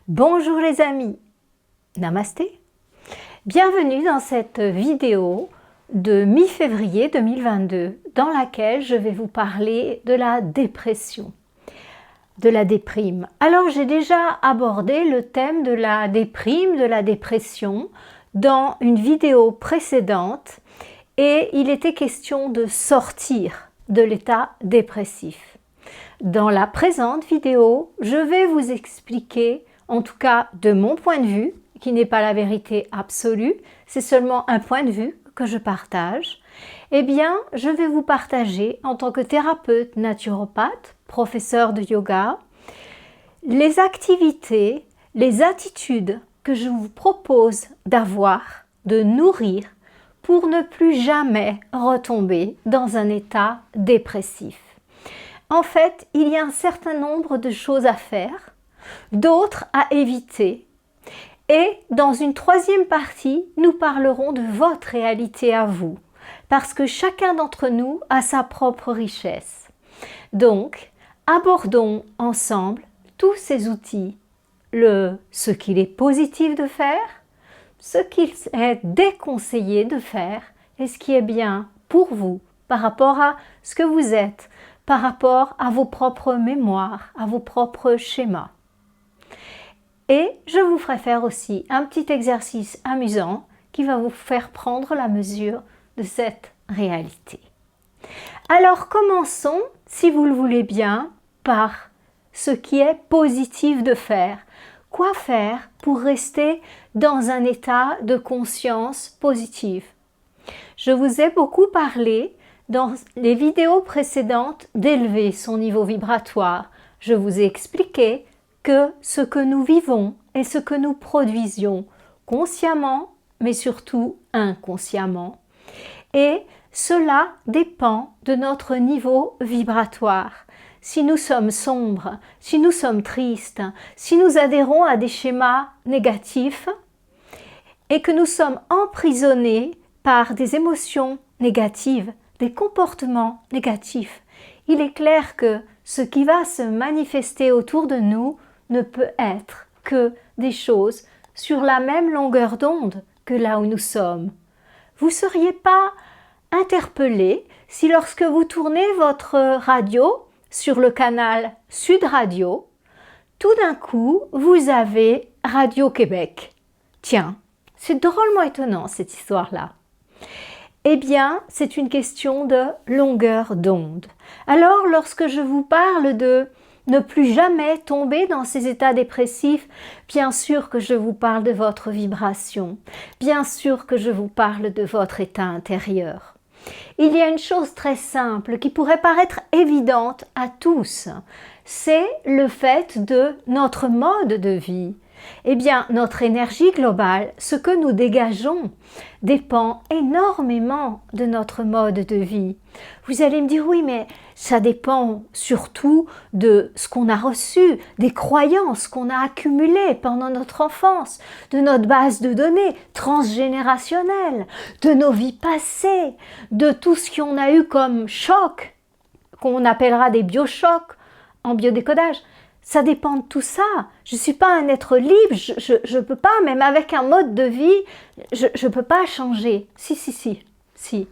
Bonjour les amis, Namasté. Bienvenue dans cette vidéo de mi-février 2022 dans laquelle je vais vous parler de la dépression, de la déprime. Alors j'ai déjà abordé le thème de la déprime, de la dépression dans une vidéo précédente et il était question de sortir de l'état dépressif. Dans la présente vidéo, je vais vous expliquer, en tout cas de mon point de vue, qui n'est pas la vérité absolue, c'est seulement un point de vue que je partage, eh bien, je vais vous partager en tant que thérapeute naturopathe, professeur de yoga, les activités, les attitudes que je vous propose d'avoir, de nourrir, pour ne plus jamais retomber dans un état dépressif. En fait, il y a un certain nombre de choses à faire, d'autres à éviter. Et dans une troisième partie, nous parlerons de votre réalité à vous, parce que chacun d'entre nous a sa propre richesse. Donc, abordons ensemble tous ces outils, ce qu'il est positif de faire, ce qu'il est déconseillé de faire et ce qui est bien pour vous par rapport à ce que vous êtes, par rapport à vos propres mémoires, à vos propres schémas. Et je vous ferai faire aussi un petit exercice amusant qui va vous faire prendre la mesure de cette réalité. Alors commençons, si vous le voulez bien, par ce qui est positif de faire. Quoi faire pour rester dans un état de conscience positive? Je vous ai beaucoup parlé dans les vidéos précédentes d'élever son niveau vibratoire. Je vous ai expliqué que ce que nous vivons et ce que nous produisions consciemment, mais surtout inconsciemment. Et cela dépend de notre niveau vibratoire. Si nous sommes sombres, si nous sommes tristes, si nous adhérons à des schémas négatifs et que nous sommes emprisonnés par des émotions négatives, des comportements négatifs, il est clair que ce qui va se manifester autour de nous ne peut être que des choses sur la même longueur d'onde que là où nous sommes. Vous ne seriez pas interpellé si lorsque vous tournez votre radio sur le canal Sud Radio, tout d'un coup, vous avez Radio-Québec. Tiens, c'est drôlement étonnant cette histoire-là. Eh bien, c'est une question de longueur d'onde. Alors, lorsque je vous parle de ne plus jamais tomber dans ces états dépressifs, bien sûr que je vous parle de votre vibration, bien sûr que je vous parle de votre état intérieur. Il y a une chose très simple qui pourrait paraître évidente à tous, c'est le fait de notre mode de vie. Eh bien, notre énergie globale, ce que nous dégageons, dépend énormément de notre mode de vie. Vous allez me dire, oui, mais ça dépend surtout de ce qu'on a reçu, des croyances qu'on a accumulées pendant notre enfance, de notre base de données transgénérationnelle, de nos vies passées, de tout ce qu'on a eu comme choc, qu'on appellera des biochocs en biodécodage. Ça dépend de tout ça. Je ne suis pas un être libre, je ne peux pas, même avec un mode de vie, je ne peux pas changer. Si.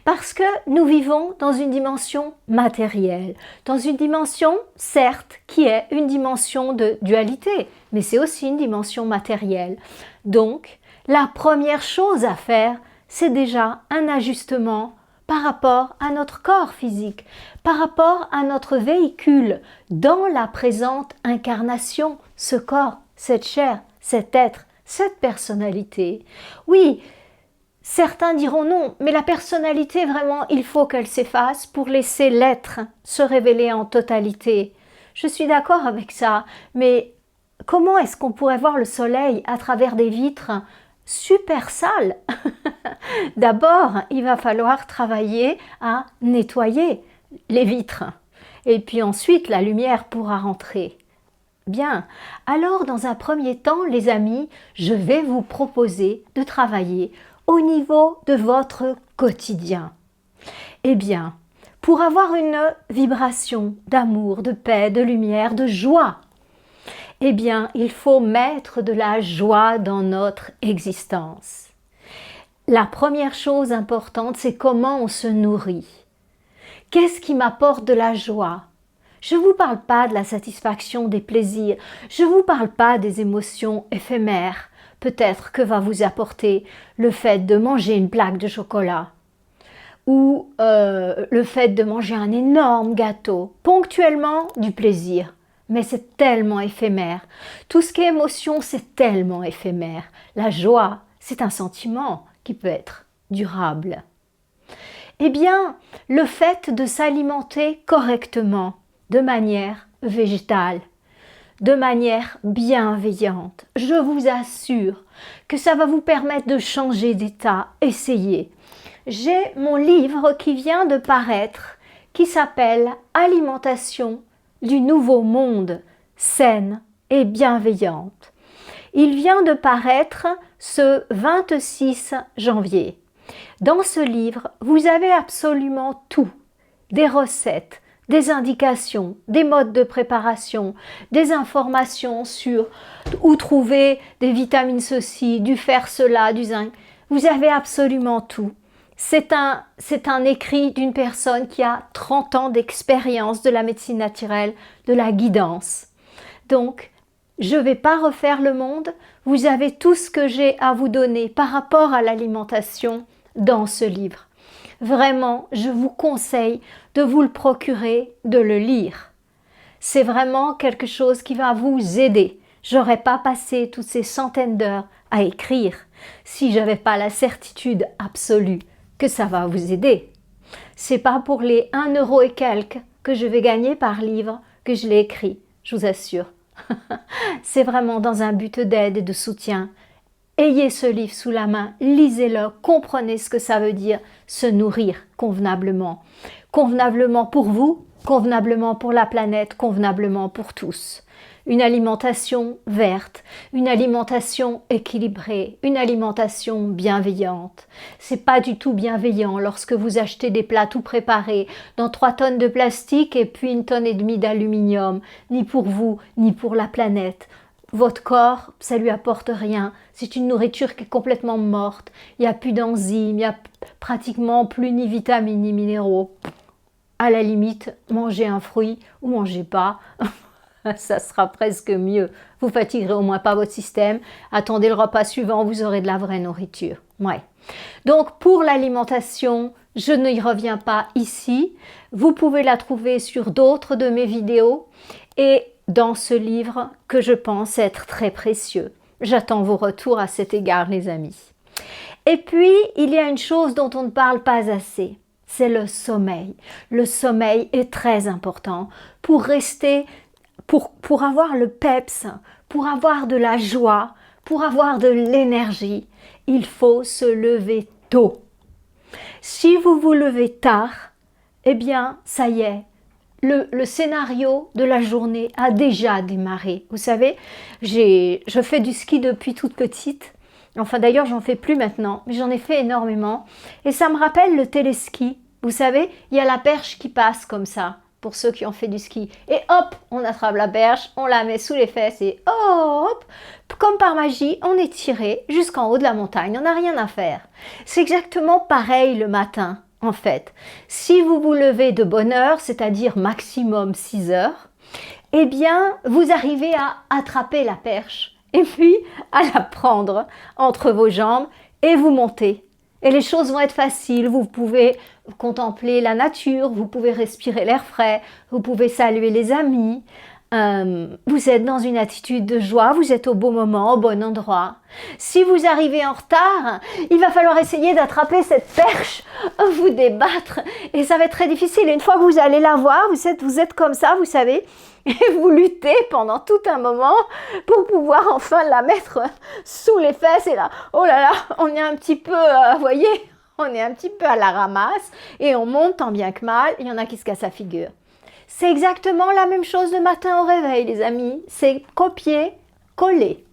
Parce que nous vivons dans une dimension matérielle, dans une dimension, certes, qui est une dimension de dualité, mais c'est aussi une dimension matérielle. Donc, la première chose à faire, c'est déjà un ajustement par rapport à notre corps physique, par rapport à notre véhicule dans la présente incarnation, ce corps, cette chair, cet être, cette personnalité. Oui, certains diront non, mais la personnalité vraiment, il faut qu'elle s'efface pour laisser l'être se révéler en totalité. Je suis d'accord avec ça, mais comment est-ce qu'on pourrait voir le soleil à travers des vitres super sales? D'abord, il va falloir travailler à nettoyer les vitres. Et puis ensuite, la lumière pourra rentrer. Bien, alors dans un premier temps, les amis, je vais vous proposer de travailler au niveau de votre quotidien. Eh bien, pour avoir une vibration d'amour, de paix, de lumière, de joie, eh bien, il faut mettre de la joie dans notre existence. La première chose importante, c'est comment on se nourrit. Qu'est-ce qui m'apporte de la joie? Je ne vous parle pas de la satisfaction des plaisirs, je ne vous parle pas des émotions éphémères, peut-être que va vous apporter le fait de manger une plaque de chocolat ou le fait de manger un énorme gâteau, ponctuellement du plaisir. Mais c'est tellement éphémère. Tout ce qui est émotion, c'est tellement éphémère. La joie, c'est un sentiment qui peut être durable. Eh bien, le fait de s'alimenter correctement, de manière végétale, de manière bienveillante, je vous assure que ça va vous permettre de changer d'état. Essayez. J'ai mon livre qui vient de paraître, qui s'appelle « Alimentation du nouveau monde, saine et bienveillante ». Il vient de paraître ce 26 janvier. Dans ce livre, vous avez absolument tout, des recettes, des indications, des modes de préparation, des informations sur où trouver des vitamines ceci, du fer cela, du zinc. Vous avez absolument tout. C'est un écrit d'une personne qui a 30 ans d'expérience de la médecine naturelle, de la guidance. Donc, je ne vais pas refaire le monde. Vous avez tout ce que j'ai à vous donner par rapport à l'alimentation dans ce livre. Vraiment, je vous conseille de vous le procurer, de le lire. C'est vraiment quelque chose qui va vous aider. Je n'aurais pas passé toutes ces centaines d'heures à écrire si je n'avais pas la certitude absolue que ça va vous aider. C'est pas pour les 1 euro et quelques que je vais gagner par livre que je l'ai écrit, je vous assure. C'est vraiment dans un but d'aide et de soutien. Ayez ce livre sous la main, lisez-le, comprenez ce que ça veut dire, se nourrir convenablement. Convenablement pour vous, convenablement pour la planète, convenablement pour tous. Une alimentation verte, une alimentation équilibrée, une alimentation bienveillante. C'est pas du tout bienveillant lorsque vous achetez des plats tout préparés dans 3 tonnes de plastique et puis 1,5 tonnes d'aluminium, ni pour vous, ni pour la planète. Votre corps, ça lui apporte rien. C'est une nourriture qui est complètement morte. Il n'y a plus d'enzymes, il n'y a pratiquement plus ni vitamines ni minéraux. À la limite, mangez un fruit ou mangez pas. Ça sera presque mieux. Vous fatiguerez au moins pas votre système. Attendez le repas suivant, vous aurez de la vraie nourriture. Ouais. Donc pour l'alimentation, je n'y reviens pas ici. Vous pouvez la trouver sur d'autres de mes vidéos et dans ce livre que je pense être très précieux. J'attends vos retours à cet égard, les amis. Et puis, il y a une chose dont on ne parle pas assez, c'est le sommeil. Le sommeil est très important pour rester, pour avoir le peps, pour avoir de la joie, pour avoir de l'énergie. Il faut se lever tôt. Si vous vous levez tard, eh bien, ça y est. Le scénario de la journée a déjà démarré. Vous savez, je fais du ski depuis toute petite. Enfin d'ailleurs, j'en fais plus maintenant, mais j'en ai fait énormément. Et ça me rappelle le téléski. Vous savez, il y a la perche qui passe comme ça, pour ceux qui ont fait du ski. Et hop, on attrape la perche, on la met sous les fesses et hop, comme par magie, on est tiré jusqu'en haut de la montagne. On n'a rien à faire. C'est exactement pareil le matin. En fait, si vous vous levez de bonne heure, c'est-à-dire maximum 6 heures, eh bien, vous arrivez à attraper la perche et puis à la prendre entre vos jambes et vous montez. Et les choses vont être faciles, vous pouvez contempler la nature, vous pouvez respirer l'air frais, vous pouvez saluer les amis, vous êtes dans une attitude de joie, vous êtes au bon moment, au bon endroit. Si vous arrivez en retard, il va falloir essayer d'attraper cette perche, vous débattre et ça va être très difficile. Et une fois que vous allez la voir, vous êtes comme ça, vous savez, et vous luttez pendant tout un moment pour pouvoir enfin la mettre sous les fesses et là, oh là là, on est un petit peu, vous voyez, on est un petit peu à la ramasse et on monte tant bien que mal, il y en a qui se cassent la figure. C'est exactement la même chose le matin au réveil, les amis. C'est copier, coller.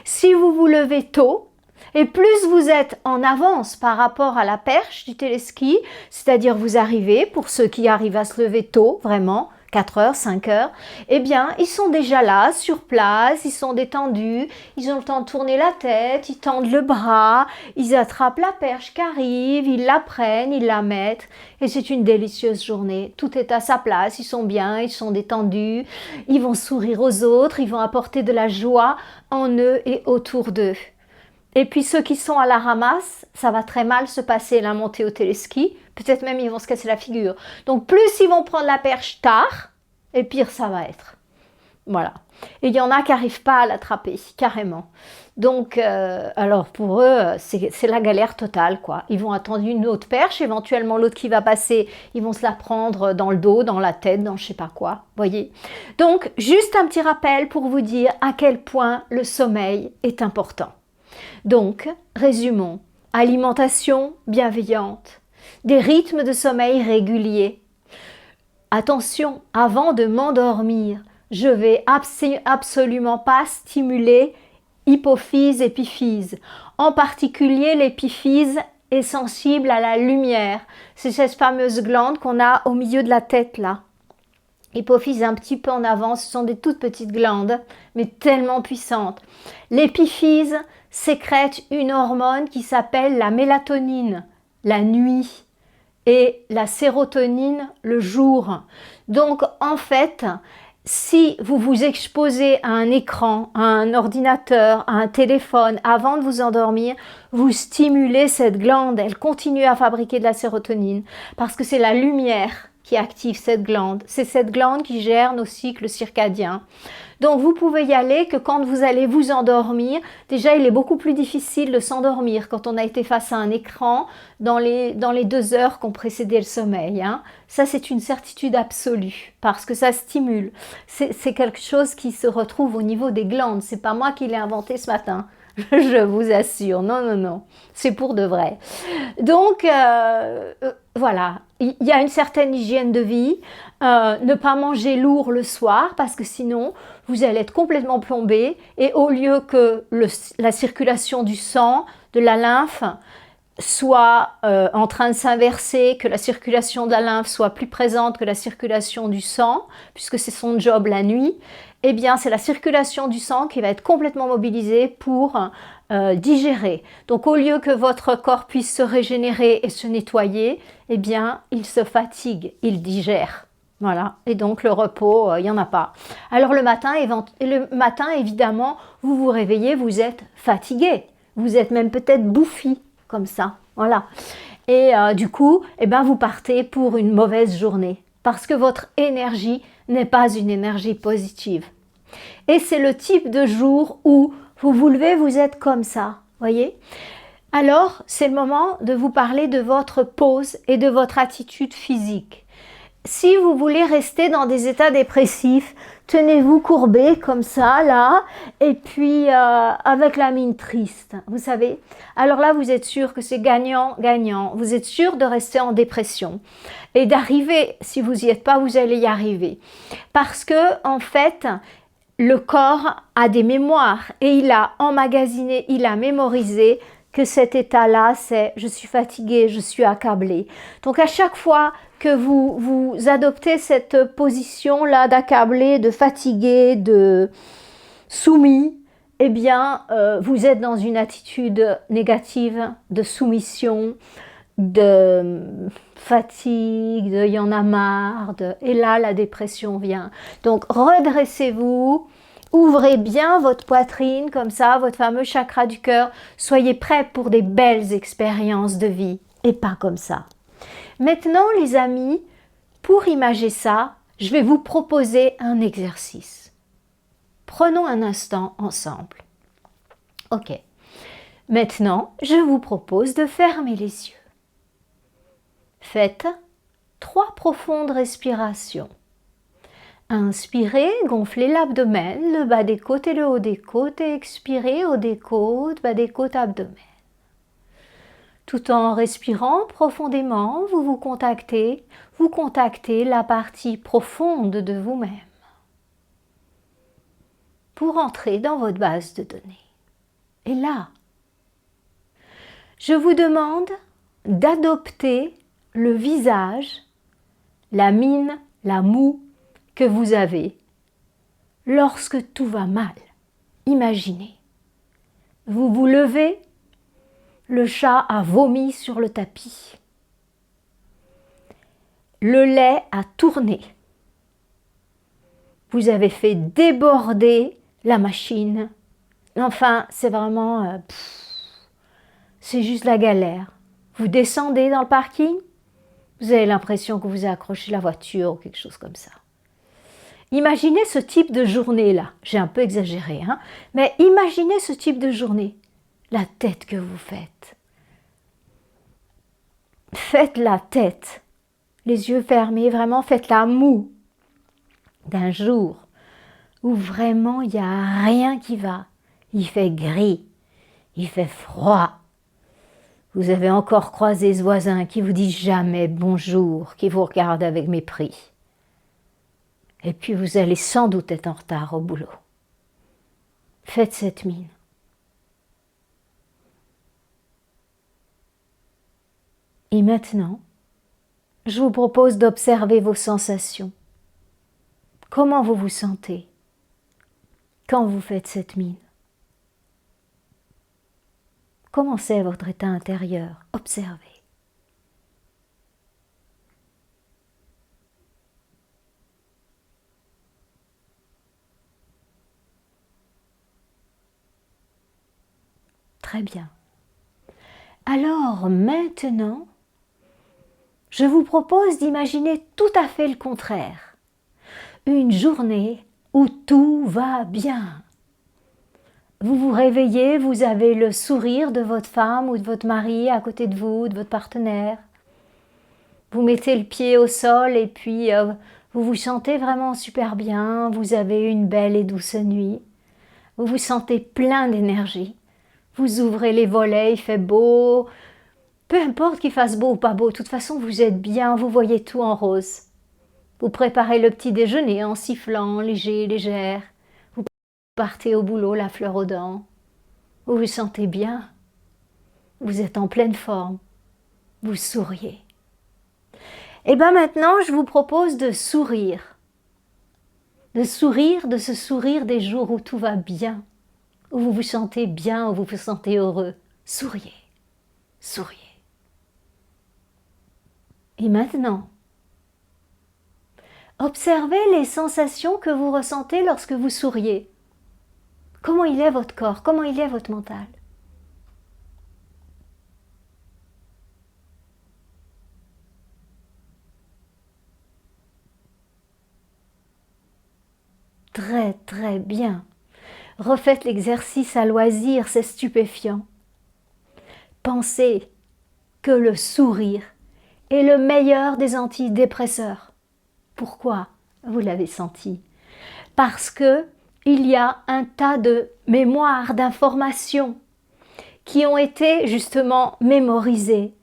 Si vous vous levez tôt, et plus vous êtes en avance par rapport à la perche du téléski, c'est-à-dire vous arrivez, pour ceux qui arrivent à se lever tôt, vraiment, 4 heures, 5 heures, eh bien, ils sont déjà là, sur place, ils sont détendus, ils ont le temps de tourner la tête, ils tendent le bras, ils attrapent la perche qui arrive, ils la prennent, ils la mettent, et c'est une délicieuse journée. Tout est à sa place, ils sont bien, ils sont détendus, ils vont sourire aux autres, ils vont apporter de la joie en eux et autour d'eux. Et puis ceux qui sont à la ramasse, ça va très mal se passer la montée au téléski. Peut-être même ils vont se casser la figure. Donc plus ils vont prendre la perche tard, et pire ça va être. Voilà. Et il y en a qui n'arrivent pas à l'attraper, carrément. Donc, alors pour eux, c'est la galère totale, quoi. Ils vont attendre une autre perche, éventuellement l'autre qui va passer, ils vont se la prendre dans le dos, dans la tête, dans je sais pas quoi, voyez. Donc, juste un petit rappel pour vous dire à quel point le sommeil est important. Donc, résumons. Alimentation bienveillante, des rythmes de sommeil réguliers. Attention, avant de m'endormir, je vais absolument pas stimuler hypophyse, épiphyse. En particulier, l'épiphyse est sensible à la lumière. C'est cette fameuse glande qu'on a au milieu de la tête là. Hypophyse un petit peu en avant, ce sont des toutes petites glandes, mais tellement puissantes. L'épiphyse sécrète une hormone qui s'appelle la mélatonine, la nuit, et la sérotonine le jour. Donc en fait, si vous vous exposez à un écran, à un ordinateur, à un téléphone avant de vous endormir, vous stimulez cette glande, elle continue à fabriquer de la sérotonine parce que c'est la lumière qui active cette glande. C'est cette glande qui gère nos cycles circadiens. Donc vous pouvez y aller que quand vous allez vous endormir, déjà il est beaucoup plus difficile de s'endormir quand on a été face à un écran dans les 2 heures qui ont précédé le sommeil. Hein. Ça c'est une certitude absolue parce que ça stimule. C'est quelque chose qui se retrouve au niveau des glandes. C'est pas moi qui l'ai inventé ce matin. Je vous assure, non, non, non, c'est pour de vrai. Donc, voilà, il y a une certaine hygiène de vie, ne pas manger lourd le soir parce que sinon, vous allez être complètement plombé et au lieu que la circulation du sang, de la lymphe, soit en train de s'inverser, que la circulation de la lymphe soit plus présente que la circulation du sang, puisque c'est son job la nuit, eh bien c'est la circulation du sang qui va être complètement mobilisée pour digérer. Donc au lieu que votre corps puisse se régénérer et se nettoyer, eh bien il se fatigue, il digère. Voilà, et donc le repos, il n'y en a pas. Alors le matin, évidemment, vous vous réveillez, vous êtes fatigué, vous êtes même peut-être bouffi, comme ça, voilà. Et du coup, eh ben, vous partez pour une mauvaise journée parce que votre énergie n'est pas une énergie positive. Et c'est le type de jour où vous vous levez, vous êtes comme ça, voyez. Alors, c'est le moment de vous parler de votre pose et de votre attitude physique. Si vous voulez rester dans des états dépressifs, tenez-vous courbé comme ça, là, et puis avec la mine triste, vous savez. Alors là, vous êtes sûr que c'est gagnant-gagnant. Vous êtes sûr de rester en dépression et d'arriver, si vous n'y êtes pas, vous allez y arriver. Parce que, en fait, le corps a des mémoires et il a emmagasiné, il a mémorisé que cet état-là, c'est « je suis fatigué, je suis accablé ». Donc à chaque fois que vous adoptez cette position-là d'accablé, de fatigué, de soumis, eh bien, vous êtes dans une attitude négative de soumission, de fatigue, de « y en a marre », et là, la dépression vient. Donc, redressez-vous, ouvrez bien votre poitrine, comme ça, votre fameux chakra du cœur. Soyez prêts pour des belles expériences de vie, et pas comme ça. Maintenant, les amis, pour imager ça, je vais vous proposer un exercice. Prenons un instant ensemble. Ok. Maintenant, je vous propose de fermer les yeux. Faites 3 profondes respirations. Inspirez, gonflez l'abdomen, le bas des côtes et le haut des côtes, et expirez, haut des côtes, bas des côtes, abdomen. Tout en respirant profondément, vous contactez la partie profonde de vous-même pour entrer dans votre base de données. Et là, je vous demande d'adopter le visage, la mine, la moue que vous avez lorsque tout va mal. Imaginez, vous vous levez, le chat a vomi sur le tapis, le lait a tourné, vous avez fait déborder la machine. Enfin, c'est vraiment... c'est juste la galère. Vous descendez dans le parking, vous avez l'impression que vous avez accroché la voiture ou quelque chose comme ça. Imaginez ce type de journée-là. J'ai un peu exagéré, hein, mais imaginez ce type de journée. La tête que vous faites. Faites la tête. Les yeux fermés, vraiment faites la moue d'un jour où vraiment il n'y a rien qui va. Il fait gris, il fait froid. Vous avez encore croisé ce voisin qui vous dit jamais bonjour, qui vous regarde avec mépris. Et puis vous allez sans doute être en retard au boulot. Faites cette mine. Et maintenant, je vous propose d'observer vos sensations. Comment vous vous sentez quand vous faites cette mine? Comment c'est votre état intérieur? Observez. Très bien. Alors maintenant, je vous propose d'imaginer tout à fait le contraire. Une journée où tout va bien. Vous vous réveillez, vous avez le sourire de votre femme ou de votre mari à côté de vous, de votre partenaire. Vous mettez le pied au sol et puis vous vous sentez vraiment super bien. Vous avez une belle et douce nuit. Vous vous sentez plein d'énergie. Vous ouvrez les volets, il fait beau. Peu importe qu'il fasse beau ou pas beau, de toute façon vous êtes bien, vous voyez tout en rose. Vous préparez le petit déjeuner en sifflant, léger, légère. Vous partez au boulot, la fleur aux dents. Vous vous sentez bien. Vous êtes en pleine forme. Vous souriez. Et bien maintenant, je vous propose de sourire. De ce sourire des jours où tout va bien. Où vous vous sentez bien, où vous vous sentez heureux. Souriez. Souriez. Et maintenant, observez les sensations que vous ressentez lorsque vous souriez. Comment il est votre corps? Comment il est votre mental? Très très bien. Refaites l'exercice à loisir, c'est stupéfiant. Pensez que le sourire est le meilleur des antidépresseurs. Pourquoi? Vous l'avez senti. Parce que il y a un tas de mémoires, d'informations qui ont été justement mémorisées.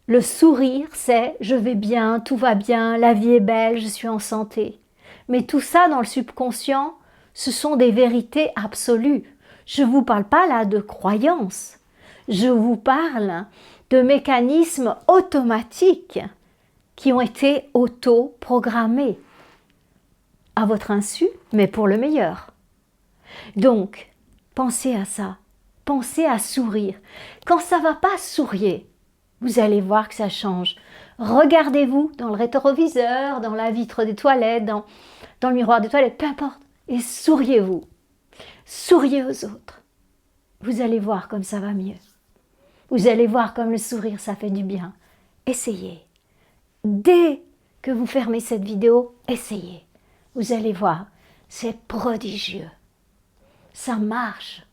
Le sourire, c'est « je vais bien, tout va bien, la vie est belle, je suis en santé ». Mais tout ça dans le subconscient, ce sont des vérités absolues. Je ne vous parle pas là de croyances. Je vous parle de mécanismes automatiques qui ont été auto-programmés à votre insu, mais pour le meilleur. Donc, pensez à ça. Pensez à sourire. Quand ça ne va pas, souriez. Vous allez voir que ça change. Regardez-vous dans le rétroviseur, dans la vitre des toilettes, dans le miroir des toilettes, peu importe. Et souriez-vous. Souriez aux autres. Vous allez voir comme ça va mieux. Vous allez voir comme le sourire, ça fait du bien. Essayez. Dès que vous fermez cette vidéo, essayez. Vous allez voir, c'est prodigieux. Ça marche.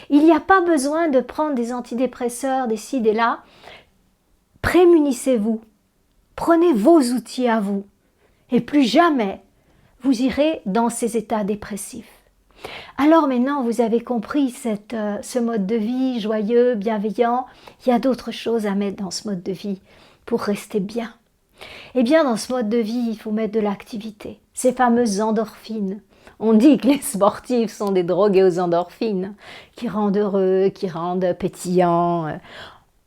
Il n'y a pas besoin de prendre des antidépresseurs, des ci, des là. Prémunissez-vous. Prenez vos outils à vous. Et plus jamais, vous irez dans ces états dépressifs. Alors maintenant, vous avez compris ce mode de vie joyeux, bienveillant. Il y a d'autres choses à mettre dans ce mode de vie pour rester bien. Eh bien, dans ce mode de vie, il faut mettre de l'activité. Ces fameuses endorphines. On dit que les sportifs sont des drogués aux endorphines, qui rendent heureux, qui rendent pétillants.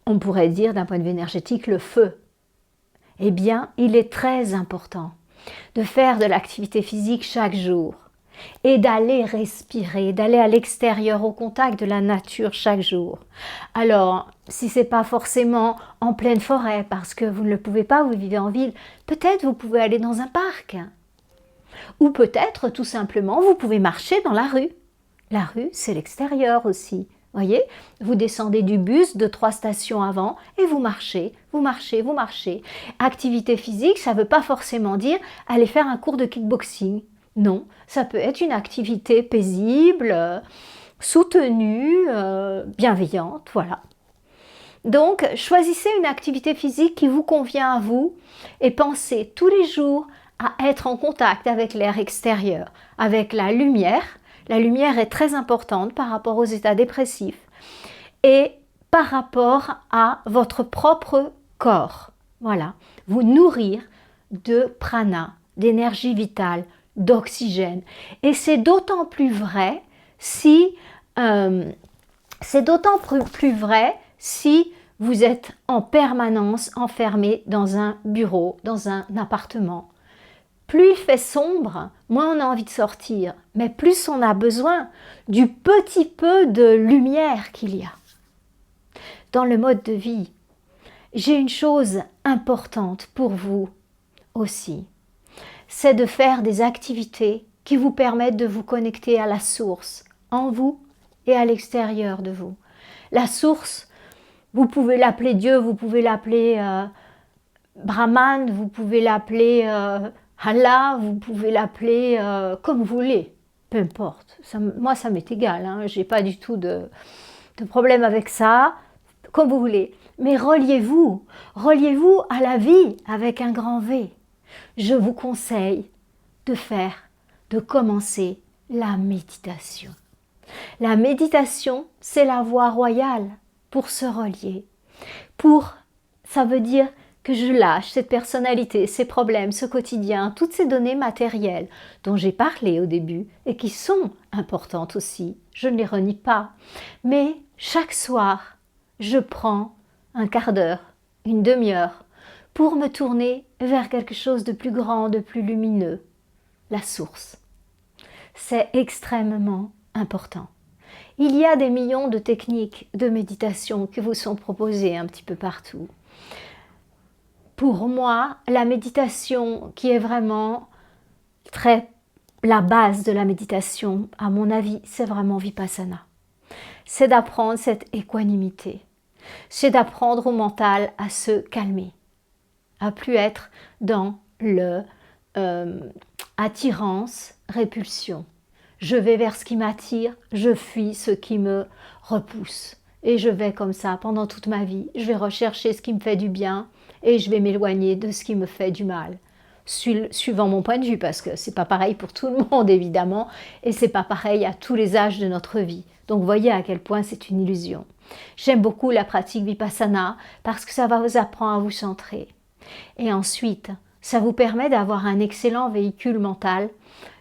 On pourrait dire, d'un point de vue énergétique, le feu. Eh bien, il est très important de faire de l'activité physique chaque jour et d'aller respirer, d'aller à l'extérieur au contact de la nature chaque jour. Alors, si ce n'est pas forcément en pleine forêt parce que vous ne le pouvez pas, vous vivez en ville, peut-être vous pouvez aller dans un parc. Ou peut-être tout simplement vous pouvez marcher dans la rue. La rue, c'est l'extérieur aussi. Voyez, vous descendez du bus de 3 stations avant et vous marchez, vous marchez, vous marchez. Activité physique, ça ne veut pas forcément dire aller faire un cours de kickboxing. Non, ça peut être une activité paisible, soutenue, bienveillante, voilà. Donc, choisissez une activité physique qui vous convient à vous et pensez tous les jours à être en contact avec l'air extérieur, avec la lumière. La lumière est très importante par rapport aux états dépressifs et par rapport à votre propre corps. Voilà, vous nourrir de prana, d'énergie vitale, d'oxygène. Et c'est d'autant plus vrai si vous êtes en permanence enfermé dans un bureau, dans un appartement. Plus il fait sombre, moins on a envie de sortir, mais plus on a besoin du petit peu de lumière qu'il y a. Dans le mode de vie, j'ai une chose importante pour vous aussi, c'est de faire des activités qui vous permettent de vous connecter à la source, en vous et à l'extérieur de vous. La source, vous pouvez l'appeler Dieu, vous pouvez l'appeler Brahman, vous pouvez l'appeler Allah, vous pouvez l'appeler comme vous voulez, peu importe. Moi, ça m'est égal, hein, je n'ai pas du tout de problème avec ça, comme vous voulez. Mais reliez-vous à la vie avec un grand V. Je vous conseille de commencer la méditation. La méditation, c'est la voie royale pour se relier. Ça veut dire que je lâche cette personnalité, ces problèmes, ce quotidien, toutes ces données matérielles dont j'ai parlé au début et qui sont importantes aussi, je ne les renie pas. Mais chaque soir, je prends un quart d'heure, une demi-heure pour me tourner vers quelque chose de plus grand, de plus lumineux, la source. C'est extrêmement important. Il y a des millions de techniques de méditation qui vous sont proposées un petit peu partout. Pour moi, la méditation qui est vraiment la base de la méditation, à mon avis, c'est vraiment Vipassana. C'est d'apprendre cette équanimité. C'est d'apprendre au mental à se calmer, à plus être dans le attirance, répulsion. Je vais vers ce qui m'attire, je fuis ce qui me repousse. Et je vais comme ça pendant toute ma vie. Je vais rechercher ce qui me fait du bien et je vais m'éloigner de ce qui me fait du mal. Suivant mon point de vue, parce que c'est pas pareil pour tout le monde évidemment, et c'est pas pareil à tous les âges de notre vie. Donc voyez à quel point c'est une illusion. J'aime beaucoup la pratique Vipassana parce que ça va vous apprendre à vous centrer. Et ensuite, ça vous permet d'avoir un excellent véhicule mental,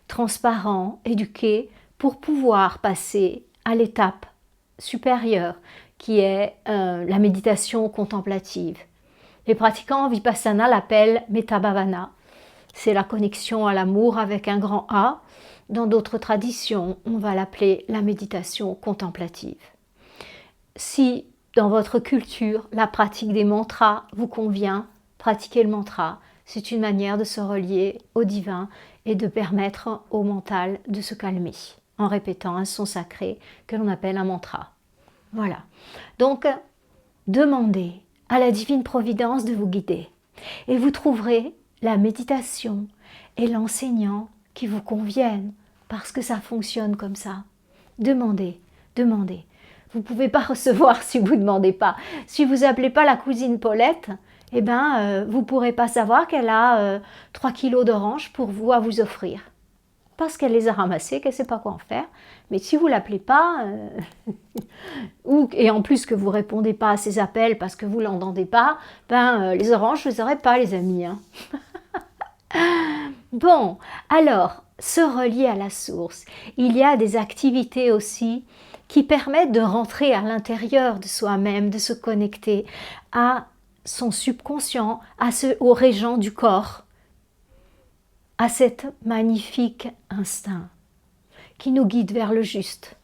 transparent, éduqué, pour pouvoir passer à l'étape supérieure qui est la méditation contemplative. Les pratiquants Vipassana l'appellent Metta Bhavana. C'est la connexion à l'amour avec un grand A. Dans d'autres traditions, on va l'appeler la méditation contemplative. Si dans votre culture, la pratique des mantras vous convient, pratiquez le mantra. C'est une manière de se relier au divin et de permettre au mental de se calmer en répétant un son sacré que l'on appelle un mantra. Voilà. Donc, demandez à la divine providence de vous guider et vous trouverez la méditation et l'enseignant qui vous conviennent parce que ça fonctionne comme ça. Demandez, demandez. Vous ne pouvez pas recevoir si vous ne demandez pas. Si vous n'appelez pas la cousine Paulette, eh ben, vous ne pourrez pas savoir qu'elle a 3 kilos d'oranges pour vous à vous offrir. Parce qu'elle les a ramassés, qu'elle ne sait pas quoi en faire. Mais si vous ne l'appelez pas, et en plus que vous ne répondez pas à ses appels parce que vous ne l'entendez pas, les oranges, je ne les aurais pas, les amis. Hein. Bon, alors, se relier à la source. Il y a des activités aussi qui permettent de rentrer à l'intérieur de soi-même, de se connecter à son subconscient, aux régents du corps. à cet magnifique instinct qui nous guide vers le juste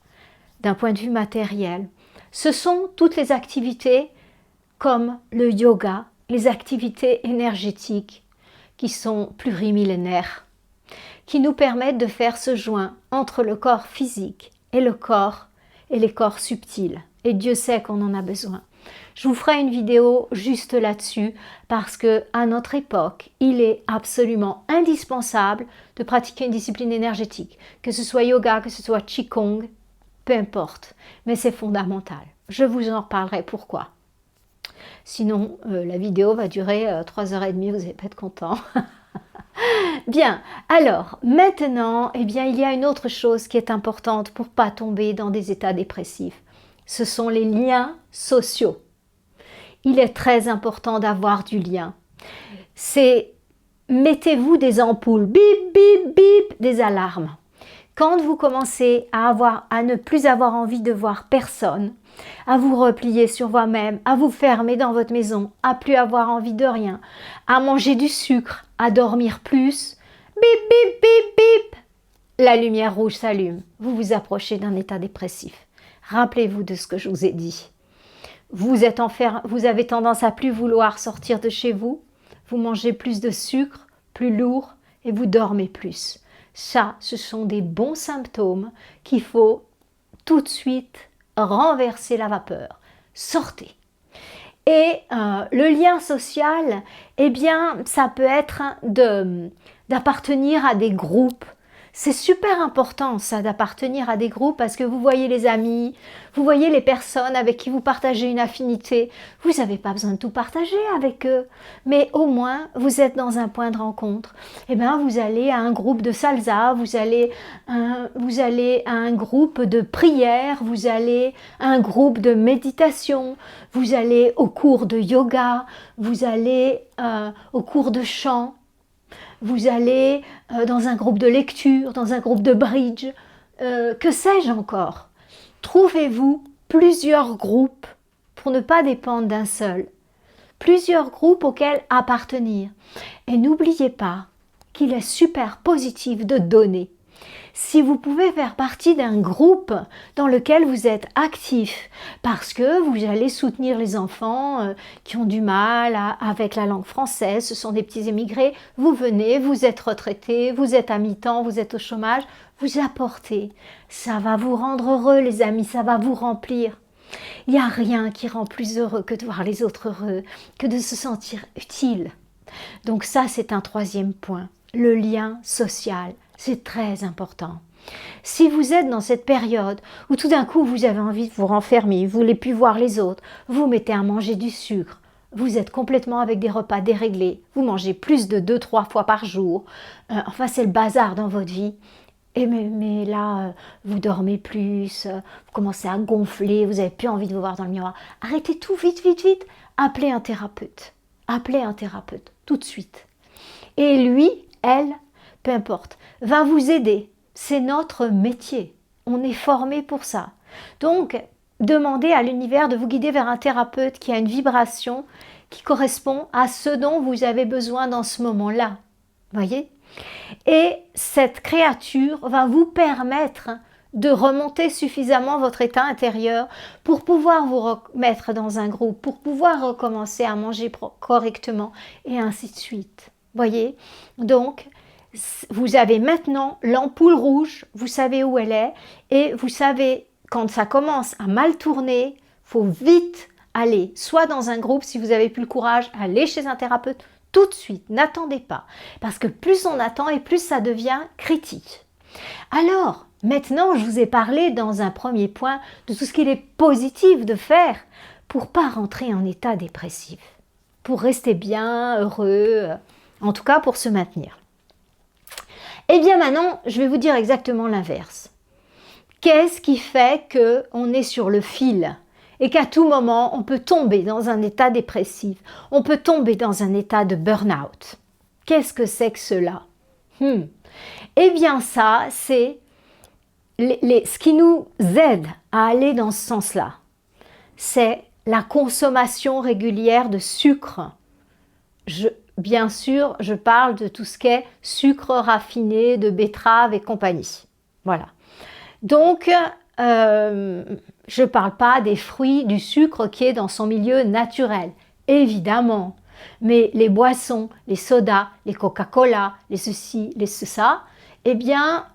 d'un point de vue matériel. Ce sont toutes les activités comme le yoga, les activités énergétiques qui sont plurimillénaires, qui nous permettent de faire ce joint entre le corps physique et le corps et les corps subtils. Et Dieu sait qu'on en a besoin. Je vous ferai une vidéo juste là-dessus parce que à notre époque, il est absolument indispensable de pratiquer une discipline énergétique, que ce soit yoga, que ce soit qigong, peu importe, mais c'est fondamental. Je vous en reparlerai pourquoi. Sinon, la vidéo va durer 3h30, vous n'allez pas être content. Bien, alors maintenant, eh bien, il y a une autre chose qui est importante pour ne pas tomber dans des états dépressifs. Ce sont les liens sociaux. Il est très important d'avoir du lien. Mettez-vous des ampoules, bip, bip, bip, des alarmes. Quand vous commencez à ne plus avoir envie de voir personne, à vous replier sur vous-même, à vous fermer dans votre maison, à plus avoir envie de rien, à manger du sucre, à dormir plus, bip, bip, bip, bip, la lumière rouge s'allume. Vous vous approchez d'un état dépressif. Rappelez-vous de ce que je vous ai dit. Vous avez tendance à plus vouloir sortir de chez vous, vous mangez plus de sucre, plus lourd et vous dormez plus. Ça, ce sont des bons symptômes qu'il faut tout de suite renverser la vapeur. Sortez. Et le lien social, eh bien, ça peut être d'appartenir à des groupes. C'est super important ça d'appartenir à des groupes parce que vous voyez les amis, vous voyez les personnes avec qui vous partagez une affinité. Vous n'avez pas besoin de tout partager avec eux, mais au moins vous êtes dans un point de rencontre. Eh bien vous allez à un groupe de salsa, vous allez à un groupe de prière, vous allez à un groupe de méditation, vous allez au cours de yoga, vous allez au cours de chant. Vous allez dans un groupe de lecture, dans un groupe de bridge, que sais-je encore. Trouvez-vous plusieurs groupes pour ne pas dépendre d'un seul. Plusieurs groupes auxquels appartenir. Et n'oubliez pas qu'il est super positif de donner. Si vous pouvez faire partie d'un groupe dans lequel vous êtes actif, parce que vous allez soutenir les enfants qui ont du mal avec la langue française, ce sont des petits émigrés, vous venez, vous êtes retraité, vous êtes à mi-temps, vous êtes au chômage, vous apportez. Ça va vous rendre heureux les amis, ça va vous remplir. Il n'y a rien qui rend plus heureux que de voir les autres heureux, que de se sentir utile. Donc ça, c'est un troisième point, le lien social. C'est très important. Si vous êtes dans cette période où tout d'un coup vous avez envie de vous renfermer, vous ne voulez plus voir les autres, vous mettez à manger du sucre, vous êtes complètement avec des repas déréglés, vous mangez plus de 2-3 fois par jour, enfin c'est le bazar dans votre vie, et mais là vous dormez plus, vous commencez à gonfler, vous n'avez plus envie de vous voir dans le miroir, arrêtez tout vite, vite, vite, appelez un thérapeute tout de suite. Et lui, elle, peu importe, va vous aider. C'est notre métier. On est formé pour ça. Donc, demandez à l'univers de vous guider vers un thérapeute qui a une vibration qui correspond à ce dont vous avez besoin dans ce moment-là. Voyez ? Et cette créature va vous permettre de remonter suffisamment votre état intérieur pour pouvoir vous remettre dans un groupe, pour pouvoir recommencer à manger correctement et ainsi de suite. Voyez ? Donc, vous avez maintenant l'ampoule rouge, vous savez où elle est et vous savez quand ça commence à mal tourner, il faut vite aller soit dans un groupe si vous n'avez plus le courage, aller chez un thérapeute tout de suite, n'attendez pas parce que plus on attend et plus ça devient critique. Alors maintenant je vous ai parlé dans un premier point de tout ce qu'il est positif de faire pour ne pas rentrer en état dépressif, pour rester bien, heureux, en tout cas pour se maintenir. Eh bien maintenant, je vais vous dire exactement l'inverse. Qu'est-ce qui fait qu'on est sur le fil et qu'à tout moment, on peut tomber dans un état dépressif, on peut tomber dans un état de burn-out? Qu'est-ce que c'est que cela? Eh bien ça, c'est ce qui nous aide à aller dans ce sens-là. C'est la consommation régulière de sucre. bien sûr, je parle de tout ce qui est sucre raffiné, de betterave et compagnie. Voilà. Donc, je ne parle pas des fruits, du sucre qui est dans son milieu naturel, évidemment. Mais les boissons, les sodas, les Coca-Cola, les ceci, les ça, eh bien,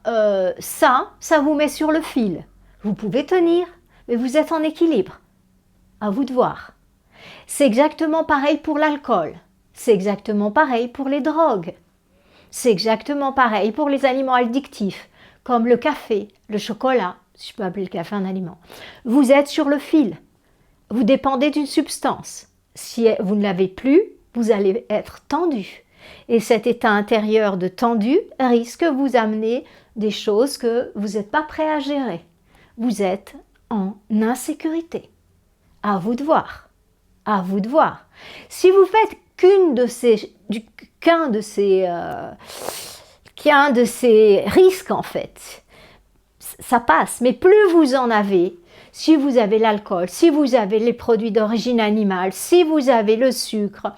ça vous met sur le fil. Vous pouvez tenir, mais vous êtes en équilibre. À vous de voir. C'est exactement pareil pour l'alcool. C'est exactement pareil pour les drogues. C'est exactement pareil pour les aliments addictifs, comme le café, le chocolat, si je peux appeler le café un aliment. Vous êtes sur le fil. Vous dépendez d'une substance. Si vous ne l'avez plus, vous allez être tendu. Et cet état intérieur de tendu risque de vous amener des choses que vous n'êtes pas prêt à gérer. Vous êtes en insécurité. À vous de voir. À vous de voir. Si vous faites qu'un de ces risques, en fait, ça passe. Mais plus vous en avez, si vous avez l'alcool, si vous avez les produits d'origine animale, si vous avez le sucre,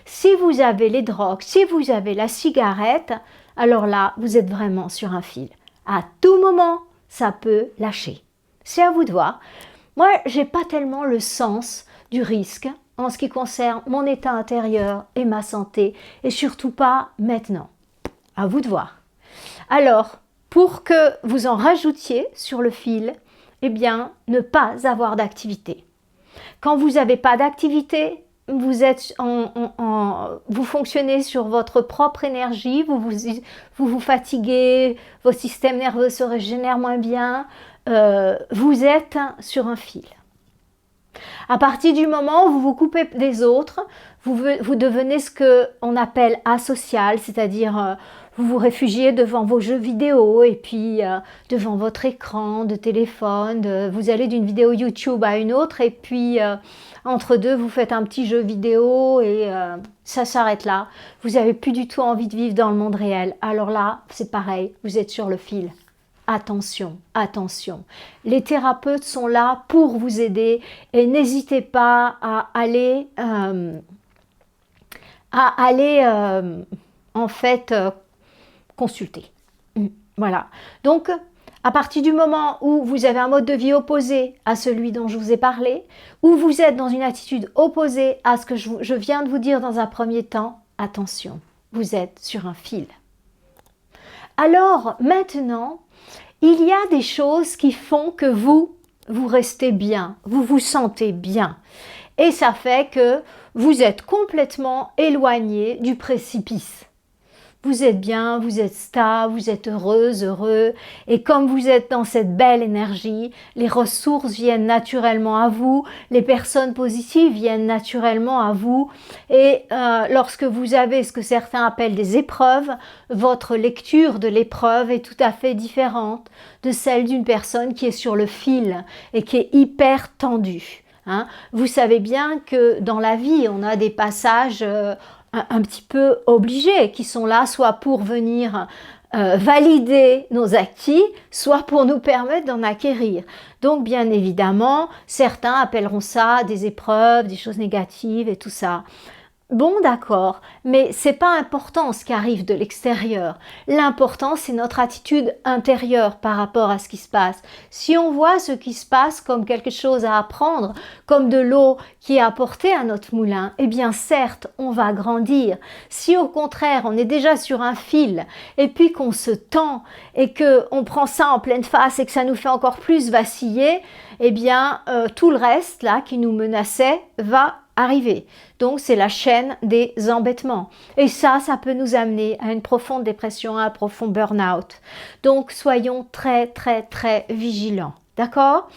si vous avez les drogues, si vous avez la cigarette, alors là, vous êtes vraiment sur un fil. À tout moment, ça peut lâcher. C'est à vous de voir. Moi, je n'ai pas tellement le sens du risque en ce qui concerne mon état intérieur et ma santé, et surtout pas maintenant. À vous de voir. Alors, pour que vous en rajoutiez sur le fil, eh bien, ne pas avoir d'activité. Quand vous n'avez pas d'activité, vous fonctionnez sur votre propre énergie, vous fatiguez, votre système nerveux se régénère moins bien, vous êtes sur un fil. À partir du moment où vous vous coupez des autres, vous devenez ce qu'on appelle asocial, c'est-à-dire vous vous réfugiez devant vos jeux vidéo et puis devant votre écran de téléphone. Vous allez d'une vidéo YouTube à une autre et puis entre deux, vous faites un petit jeu vidéo et ça s'arrête là. Vous n'avez plus du tout envie de vivre dans le monde réel. Alors là, c'est pareil, vous êtes sur le fil. Attention, attention. Les thérapeutes sont là pour vous aider et n'hésitez pas à aller, en fait consulter. Voilà. Donc, à partir du moment où vous avez un mode de vie opposé à celui dont je vous ai parlé, où vous êtes dans une attitude opposée à ce que je viens de vous dire dans un premier temps, attention, vous êtes sur un fil. Alors, maintenant, il y a des choses qui font que vous restez bien, vous vous sentez bien. Et ça fait que vous êtes complètement éloigné du précipice. Vous êtes bien, vous êtes stable, vous êtes heureuse, heureux. Et comme vous êtes dans cette belle énergie, les ressources viennent naturellement à vous, les personnes positives viennent naturellement à vous. Et lorsque vous avez ce que certains appellent des épreuves, votre lecture de l'épreuve est tout à fait différente de celle d'une personne qui est sur le fil et qui est hyper tendue. Hein. Vous savez bien que dans la vie, on a des passages un petit peu obligés, qui sont là soit pour venir valider nos acquis, soit pour nous permettre d'en acquérir. Donc bien évidemment, certains appelleront ça des épreuves, des choses négatives et tout ça. Bon, d'accord, mais c'est pas important ce qui arrive de l'extérieur. L'important, c'est notre attitude intérieure par rapport à ce qui se passe. Si on voit ce qui se passe comme quelque chose à apprendre, comme de l'eau qui est apportée à notre moulin, eh bien certes, on va grandir. Si au contraire, on est déjà sur un fil et puis qu'on se tend et qu'on prend ça en pleine face et que ça nous fait encore plus vaciller, eh bien tout le reste là qui nous menaçait va arriver. Donc c'est la chaîne des embêtements. Et ça peut nous amener à une profonde dépression, à un profond burn-out. Donc soyons très très très vigilants. D'accord?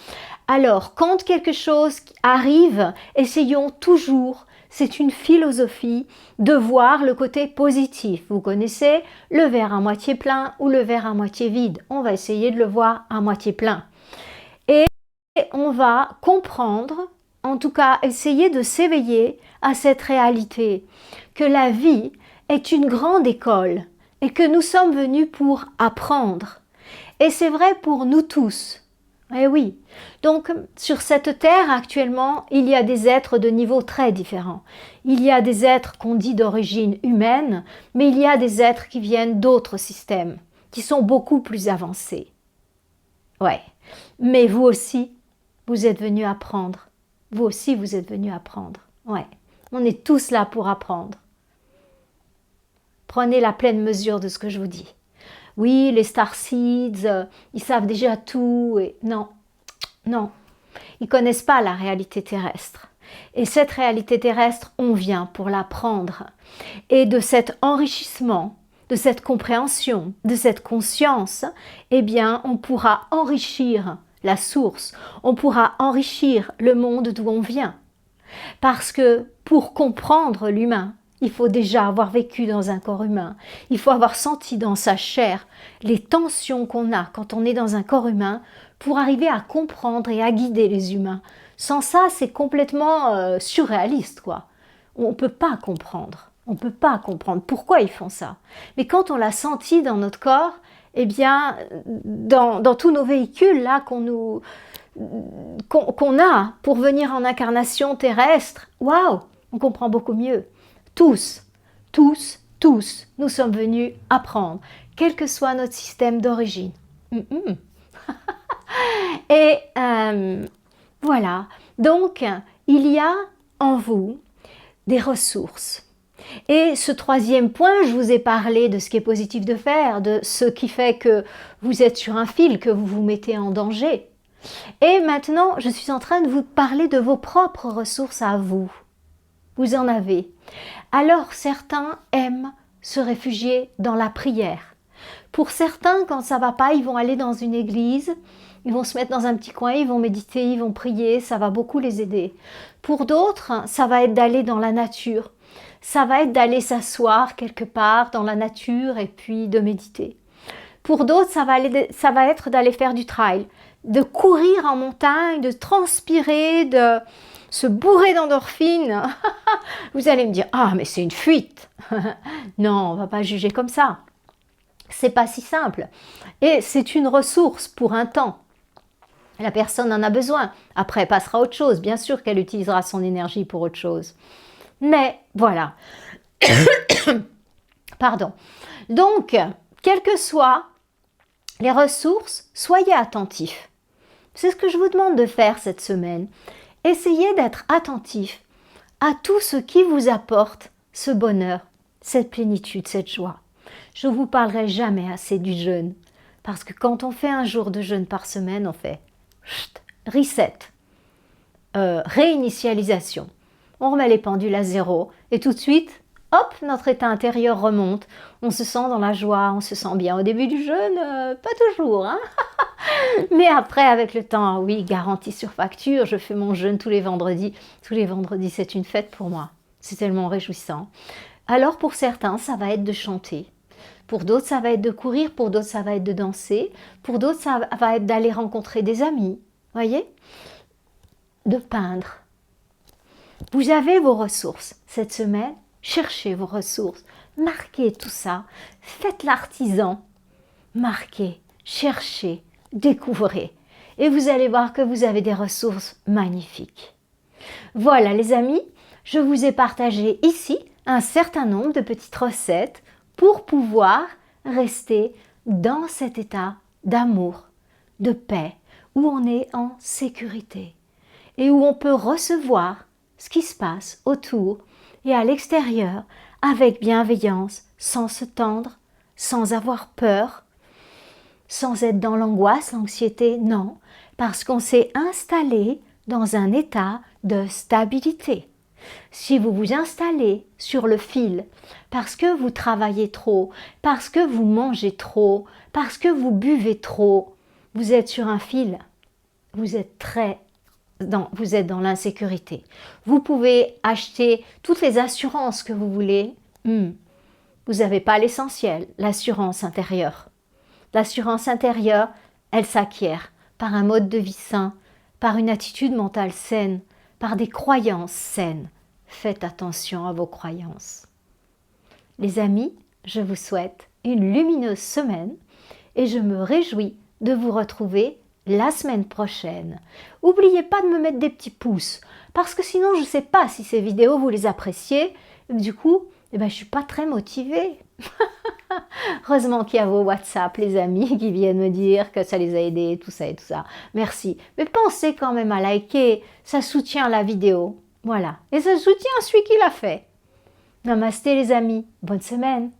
Alors, quand quelque chose arrive, essayons toujours, c'est une philosophie, de voir le côté positif. Vous connaissez le verre à moitié plein ou le verre à moitié vide. On va essayer de le voir à moitié plein. Et on va comprendre, en tout cas essayer de s'éveiller à cette réalité, que la vie est une grande école et que nous sommes venus pour apprendre. Et c'est vrai pour nous tous. Eh oui. Donc, sur cette terre, actuellement, il y a des êtres de niveaux très différents. Il y a des êtres qu'on dit d'origine humaine, mais il y a des êtres qui viennent d'autres systèmes, qui sont beaucoup plus avancés. Ouais. Mais vous aussi, vous êtes venus apprendre. Vous aussi, vous êtes venus apprendre. Ouais. On est tous là pour apprendre. Prenez la pleine mesure de ce que je vous dis. Oui, les starseeds, ils savent déjà tout. Et non, non. Ils ne connaissent pas la réalité terrestre. Et cette réalité terrestre, on vient pour l'apprendre. Et de cet enrichissement, de cette compréhension, de cette conscience, eh bien, on pourra enrichir la source. On pourra enrichir le monde d'où on vient. Parce que pour comprendre l'humain, il faut déjà avoir vécu dans un corps humain. Il faut avoir senti dans sa chair les tensions qu'on a quand on est dans un corps humain pour arriver à comprendre et à guider les humains. Sans ça, c'est complètement surréaliste, quoi. On ne peut pas comprendre. On ne peut pas comprendre pourquoi ils font ça. Mais quand on l'a senti dans notre corps, eh bien, dans tous nos véhicules là qu'on a pour venir en incarnation terrestre, waouh, on comprend beaucoup mieux. Tous, nous sommes venus apprendre, quel que soit notre système d'origine. Et voilà, donc il y a en vous des ressources. Et ce troisième point, je vous ai parlé de ce qui est positif de faire, de ce qui fait que vous êtes sur un fil, que vous vous mettez en danger. Et maintenant, je suis en train de vous parler de vos propres ressources à vous. Vous en avez. Alors certains aiment se réfugier dans la prière. Pour certains, quand ça va pas, ils vont aller dans une église, ils vont se mettre dans un petit coin, ils vont méditer, ils vont prier, ça va beaucoup les aider. Pour d'autres, ça va être d'aller dans la nature. Ça va être d'aller s'asseoir quelque part dans la nature et puis de méditer. Pour d'autres, ça va être d'aller faire du trail, de courir en montagne, de transpirer, de se bourrer d'endorphines. Vous allez me dire, ah mais c'est une fuite. Non, on va pas juger comme ça. C'est pas si simple. Et c'est une ressource pour un temps. La personne en a besoin. Après, elle passera à autre chose. Bien sûr qu'elle utilisera son énergie pour autre chose. Mais voilà. Pardon. Donc, quelles que soient les ressources, soyez attentifs. C'est ce que je vous demande de faire cette semaine. Essayez d'être attentif à tout ce qui vous apporte ce bonheur, cette plénitude, cette joie. Je ne vous parlerai jamais assez du jeûne. Parce que quand on fait un jour de jeûne par semaine, on fait reset, réinitialisation. On remet les pendules à zéro et tout de suite, hop, notre état intérieur remonte. On se sent dans la joie, on se sent bien. Au début du jeûne, pas toujours, hein. Mais après, avec le temps, oui, garantie sur facture, je fais mon jeûne tous les vendredis. Tous les vendredis, c'est une fête pour moi. C'est tellement réjouissant. Alors pour certains, ça va être de chanter. Pour d'autres, ça va être de courir. Pour d'autres, ça va être de danser. Pour d'autres, ça va être d'aller rencontrer des amis. Voyez ? De peindre. Vous avez vos ressources. Cette semaine, cherchez vos ressources. Marquez tout ça. Faites l'artisan. Marquez, cherchez, découvrez. Et vous allez voir que vous avez des ressources magnifiques. Voilà les amis, je vous ai partagé ici un certain nombre de petites recettes pour pouvoir rester dans cet état d'amour, de paix, où on est en sécurité et où on peut recevoir ce qui se passe autour et à l'extérieur avec bienveillance, sans se tendre, sans avoir peur, sans être dans l'angoisse, l'anxiété, non, parce qu'on s'est installé dans un état de stabilité. Si vous vous installez sur le fil parce que vous travaillez trop, parce que vous mangez trop, parce que vous buvez trop, vous êtes sur un fil, vous êtes dans l'insécurité. Vous pouvez acheter toutes les assurances que vous voulez, vous n'avez pas l'essentiel, l'assurance intérieure. L'assurance intérieure, elle s'acquiert par un mode de vie sain, par une attitude mentale saine, par des croyances saines. Faites attention à vos croyances. Les amis, je vous souhaite une lumineuse semaine et je me réjouis de vous retrouver la semaine prochaine. N'oubliez pas de me mettre des petits pouces, parce que sinon je ne sais pas si ces vidéos vous les appréciez. Et du coup, je ne suis pas très motivée. Heureusement qu'il y a vos WhatsApp, les amis, qui viennent me dire que ça les a aidés, tout ça et tout ça. Merci. Mais pensez quand même à liker, ça soutient la vidéo. Voilà. Et ça soutient celui qui l'a fait. Namasté les amis, bonne semaine.